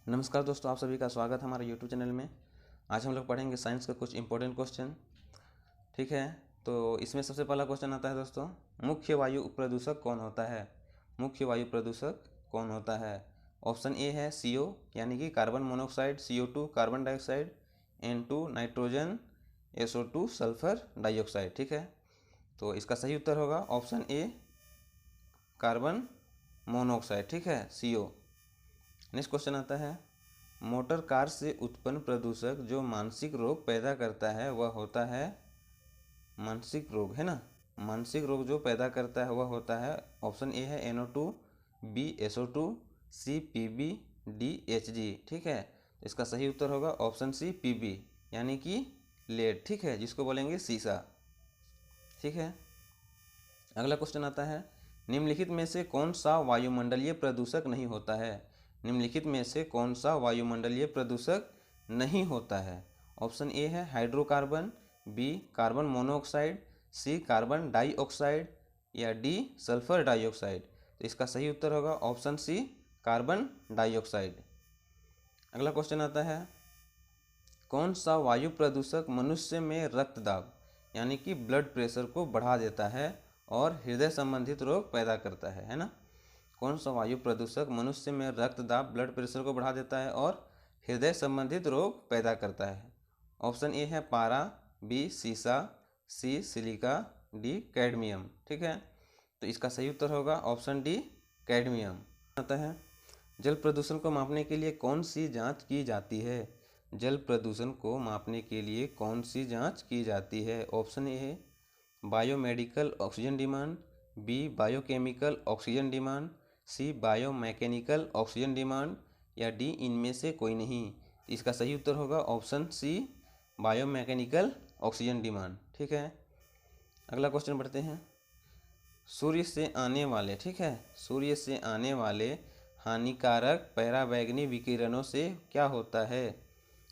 नमस्कार दोस्तों, आप सभी का स्वागत है हमारे यूट्यूब चैनल में। आज हम लोग पढ़ेंगे साइंस का कुछ इंपॉर्टेंट क्वेश्चन। ठीक है, तो इसमें सबसे पहला क्वेश्चन आता है दोस्तों, मुख्य वायु प्रदूषक कौन होता है? मुख्य वायु प्रदूषक कौन होता है? ऑप्शन ए है CO यानी कि carbon monoxide, CO2 carbon dioxide, N2 nitrogen, SO2 sulphur dioxide. ठीक है, तो इसका सही उत्तर होगा ऑप्शन ए कार्बन मोनोऑक्साइड। ठीक है, CO। नेक्स्ट क्वेश्चन आता है, मोटर कार से उत्पन्न प्रदूषक जो मानसिक रोग पैदा करता है वह होता है? मानसिक रोग है ना, मानसिक रोग जो पैदा करता है वह होता है, ऑप्शन ए है NO2, B SO2, C PB, D Hg। ठीक है, इसका सही उत्तर होगा ऑप्शन C PB यानी कि लेड। ठीक है, जिसको बोलेंगे सीसा। ठीक है, अगला क्वेश्चन आता है, निम्नलिखित में से कौन सा वायुमंडलीय प्रदूषक नहीं होता है? निम्नलिखित में से कौन सा वायुमंडलीय प्रदूषक नहीं होता है? ऑप्शन ए है हाइड्रोकार्बन, बी कार्बन मोनोऑक्साइड, सी कार्बन डाइऑक्साइड या डी सल्फर डाइऑक्साइड। तो इसका सही उत्तर होगा ऑप्शन सी कार्बन डाइऑक्साइड। अगला क्वेश्चन आता है, कौन सा वायु प्रदूषक मनुष्य में रक्तदाब यानी कि ब्लड प्रेशर को बढ़ा देता है और हृदय संबंधित रोग पैदा करता है ना? कौन सा वायु प्रदूषक मनुष्य में रक्तदाब ब्लड प्रेशर को बढ़ा देता है और हृदय संबंधित रोग पैदा करता है? ऑप्शन ए है पारा, बी सीसा, सी सिलिका, डी कैडमियम। ठीक है, तो इसका सही उत्तर होगा ऑप्शन डी कैडमियम। आता है, जल प्रदूषण को मापने के लिए कौन सी जांच की जाती है? जल प्रदूषण को मापने के लिए कौन सी जांच की जाती है? ऑप्शन ए है biomedical oxygen demand, B biochemical oxygen demand, C biomechanical oxygen demand या डी इनमें से कोई नहीं। इसका सही उत्तर होगा option C biomechanical oxygen demand. ठीक है, अगला क्वेश्चन बढ़ते हैं, सूर्य से आने वाले, ठीक है, सूर्य से आने वाले हानिकारक पराबैंगनी विकिरणों से क्या होता है?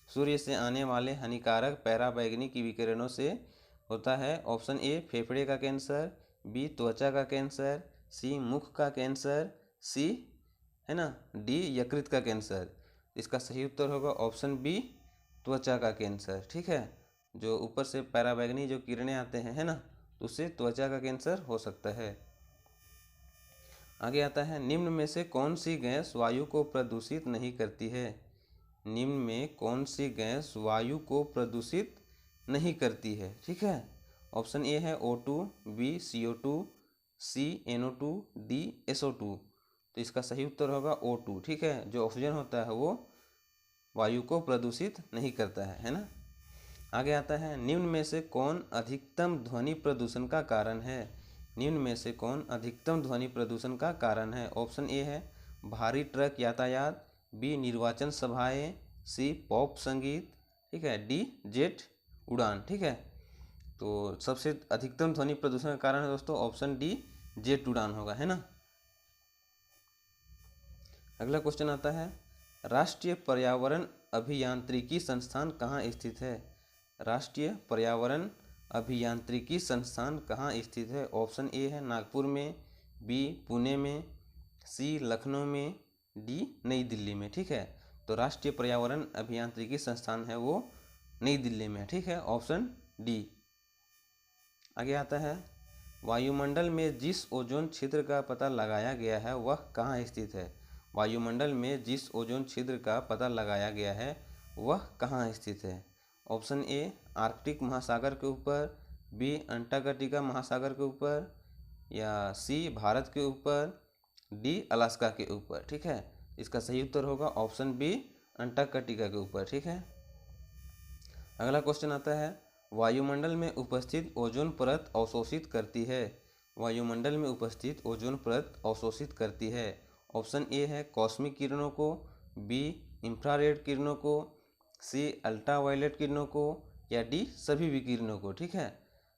सूर्य से आने वाले हानिकारक पराबैंगनी की विकिरणों से होता है, ऑप्शन ए फेफड़े का कैंसर, बी त्वचा का कैंसर, सी मुख का कैंसर, सी है ना डी यकृत का कैंसर। इसका सही उत्तर होगा ऑप्शन बी त्वचा का कैंसर। ठीक है, जो ऊपर से पराबैंगनी जो किरणें आते हैं है ना, तो उससे त्वचा का कैंसर हो सकता है। आगे आता है, निम्न में से कौन सी गैस वायु को प्रदूषित नहीं करती है? निम्न में कौन सी गैस वायु को प्रदूषित नहीं करती है? ठीक है, ऑप्शन ए है O2, बी CO2, सी NO2, डी SO2। तो इसका सही उत्तर होगा O2। ठीक है, जो ऑक्सीजन होता है वो वायु को प्रदूषित नहीं करता है ना? आगे आता है, निम्न में से कौन अधिकतम ध्वनि प्रदूषण का कारण है? निम्न में से कौन अधिकतम ध्वनि प्रदूषण का कारण है? ऑप्शन ए है भारी ट्रक यातायात, बी निर्वाचन सभाएं, सी पॉप संगीत, ठीक है, डी जेट उड़ान। ठीक है, तो सबसे अधिकतम ध्वनि प्रदूषण का कारण है दोस्तों ऑप्शन डी जेट उड़ान होगा, है ना? अगला क्वेश्चन आता है, राष्ट्रीय पर्यावरण अभियांत्रिकी संस्थान कहाँ स्थित है? राष्ट्रीय पर्यावरण अभियांत्रिकी संस्थान कहाँ स्थित है? ऑप्शन ए है नागपुर में, बी पुणे में, सी लखनऊ में, डी नई दिल्ली में। ठीक है, तो राष्ट्रीय पर्यावरण अभियांत्रिकी संस्थान है वो नई दिल्ली में। ठीक है, ऑप्शन डी। आगे आता है, वायुमंडल में जिस ओजोन छिद्र का पता लगाया गया है वह कहाँ स्थित है? वायुमंडल में जिस ओजोन छिद्र का पता लगाया गया है वह कहाँ स्थित है? ऑप्शन ए आर्कटिक महासागर के ऊपर, बी अंटार्कटिका महासागर के ऊपर या सी भारत के ऊपर, डी अलास्का के ऊपर। ठीक है, इसका सही उत्तर होगा ऑप्शन बी अंटार्कटिका के ऊपर। ठीक है, अगला क्वेश्चन आता है, वायुमंडल में उपस्थित ओजोन परत अवशोषित करती है? वायुमंडल में उपस्थित ओजोन परत अवशोषित करती है, ऑप्शन ए है कॉस्मिक किरणों को, बी इंफ्रारेड किरणों को, सी अल्ट्रावायलेट किरणों को या डी सभी विकिरणों को। ठीक है,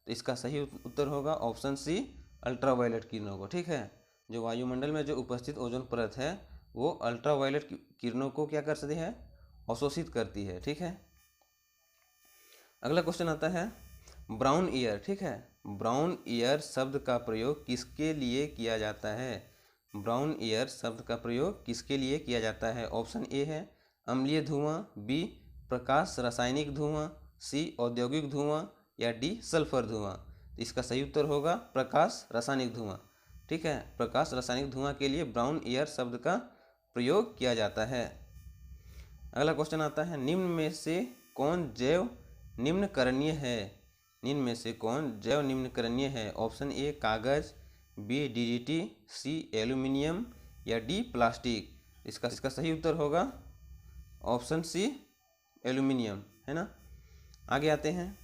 तो इसका सही उत्तर होगा ऑप्शन सी अल्ट्रावायलेट किरणों को। ठीक है, जो वायुमंडल में जो उपस्थित ओजोन परत है वो अल्ट्रावायलेट किरणों को क्या करती है? अवशोषित करती है। ठीक है, अगला क्वेश्चन आता है, ब्राउन ईयर। ठीक है, ब्राउन ईयर शब्द का प्रयोग किसके लिए किया जाता है? ब्राउन ईयर शब्द का प्रयोग किसके लिए किया जाता है? ऑप्शन ए है अम्लीय धुआं, बी प्रकाश रासायनिक धुआं, सी औद्योगिक धुआं या डी सल्फर धुआं। इसका सही उत्तर होगा प्रकाश रासायनिक धुआं। ठीक है, प्रकाश रासायनिक धुआं के लिए ब्राउन एयर शब्द का प्रयोग किया जाता है। अगला क्वेश्चन आता है, निम्न में से कौन जैव निम्नकरणीय है? निम्न में से कौन जैव निम्नकरणीय है? ऑप्शन ए कागज, बी डीडीटी, सी एल्यूमिनियम या डी प्लास्टिक। इसका सही उत्तर होगा ऑप्शन सी एल्यूमिनियम, है ना। आगे आते हैं,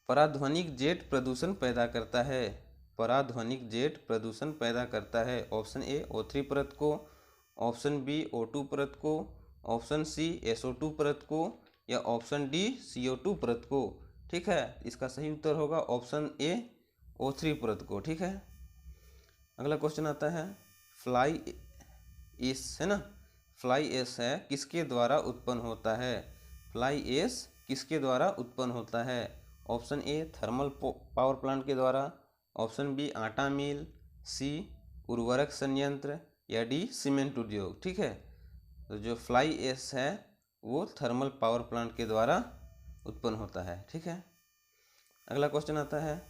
पराध्वनिक जेट प्रदूषण पैदा करता है। पराध्वनिक जेट प्रदूषण पैदा करता है। ऑप्शन ए O3 परत को, ऑप्शन बी O2 परत को, ऑप्शन सी SO2 परत को या ऑप्शन डी CO2 परत को। ठीक है, इसका सही उत्तर होगा ऑप्शन ए O3 परत को। ठीक है, अगला क्वेश्चन आता है, फ्लाई एश, है ना, फ्लाई एश है किसके द्वारा उत्पन्न होता है? फ्लाई एश किसके द्वारा उत्पन्न होता है? ऑप्शन ए थर्मल पावर प्लांट के द्वारा, ऑप्शन बी आटा मिल, सी उर्वरक संयंत्र या डी सीमेंट उद्योग। ठीक है, तो जो फ्लाई एश है वो थर्मल पावर प्लांट के द्वारा उत्पन्न होता है। ठीक है, अगला क्वेश्चन आता है,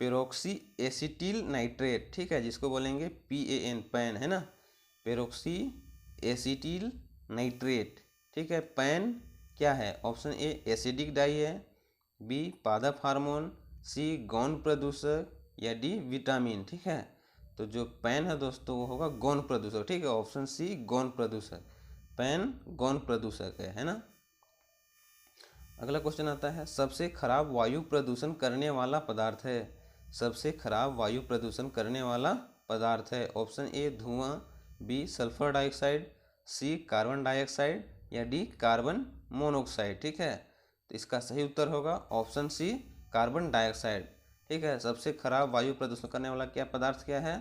पेरोक्सी एसिटिल नाइट्रेट, ठीक है, जिसको बोलेंगे PAN, पैन, है ना, पेरोक्सी एसिटिल नाइट्रेट। ठीक है, पैन क्या है? ऑप्शन ए एसिडिक डाई है, बी पादप हार्मोन, सी गौण प्रदूषक या डी विटामिन। ठीक है, तो जो पैन है दोस्तों वो होगा गौण प्रदूषक। ठीक है, ऑप्शन सी गौण प्रदूषक, पैन गौण प्रदूषक है ना। अगला क्वेश्चन आता है, सबसे खराब वायु प्रदूषण करने वाला पदार्थ है। सबसे खराब वायु प्रदूषण करने वाला पदार्थ है। ऑप्शन ए धुआं, बी सल्फर डाइऑक्साइड, सी कार्बन डाइऑक्साइड या डी कार्बन मोनोऑक्साइड। ठीक है, तो इसका सही उत्तर होगा ऑप्शन सी कार्बन डाइऑक्साइड। ठीक है, सबसे खराब वायु प्रदूषण करने वाला क्या पदार्थ क्या है?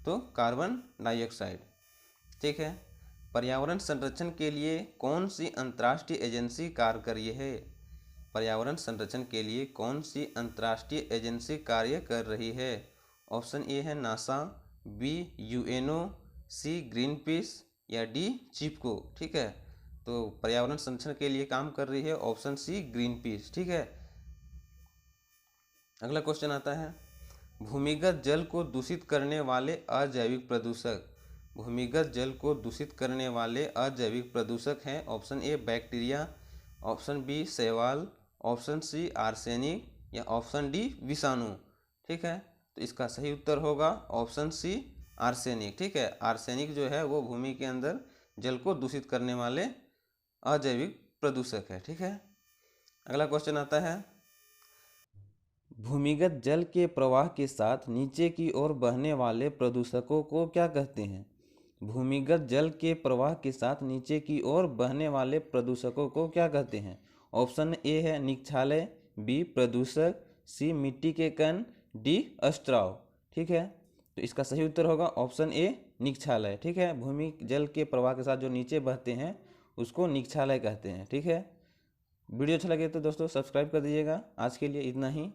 तो कार्बन डाइऑक्साइड। ठीक है, पर्यावरण संरक्षण के लिए कौन सी अंतर्राष्ट्रीय एजेंसी कार्य कर रही है? पर्यावरण संरक्षण के लिए कौन सी अंतर्राष्ट्रीय एजेंसी कार्य कर रही है? ऑप्शन ए है नासा, बी UNO, सी ग्रीन पीस या डी चिपको। ठीक है, तो पर्यावरण संरक्षण के लिए काम कर रही है ऑप्शन सी ग्रीन पीस। ठीक है, अगला क्वेश्चन आता है, भूमिगत जल को दूषित करने वाले अजैविक प्रदूषक। भूमिगत जल को दूषित करने वाले अजैविक प्रदूषक हैं। Option A bacteria, option B शैवाल, ऑप्शन सी आर्सेनिक या ऑप्शन डी विषाणु। ठीक है, तो इसका सही उत्तर होगा ऑप्शन सी आर्सेनिक। ठीक है, आर्सेनिक जो है वो भूमि के अंदर जल को दूषित करने वाले अजैविक प्रदूषक है। ठीक है, अगला क्वेश्चन आता है, भूमिगत जल के प्रवाह के साथ नीचे की ओर बहने वाले प्रदूषकों को क्या कहते हैं? भूमिगत जल के प्रवाह के साथ नीचे की ओर बहने वाले प्रदूषकों को क्या कहते हैं? ऑप्शन ए है निक्षालय, बी प्रदूषक, सी मिट्टी के कण, डी अस्त्राव। ठीक है, तो इसका सही उत्तर होगा ऑप्शन ए निक्षालय। ठीक है, भूमि जल के प्रवाह के साथ जो नीचे बहते हैं उसको निक्षालय कहते हैं। ठीक है, वीडियो अच्छा लगे तो दोस्तों सब्सक्राइब कर दीजिएगा। आज के लिए इतना ही।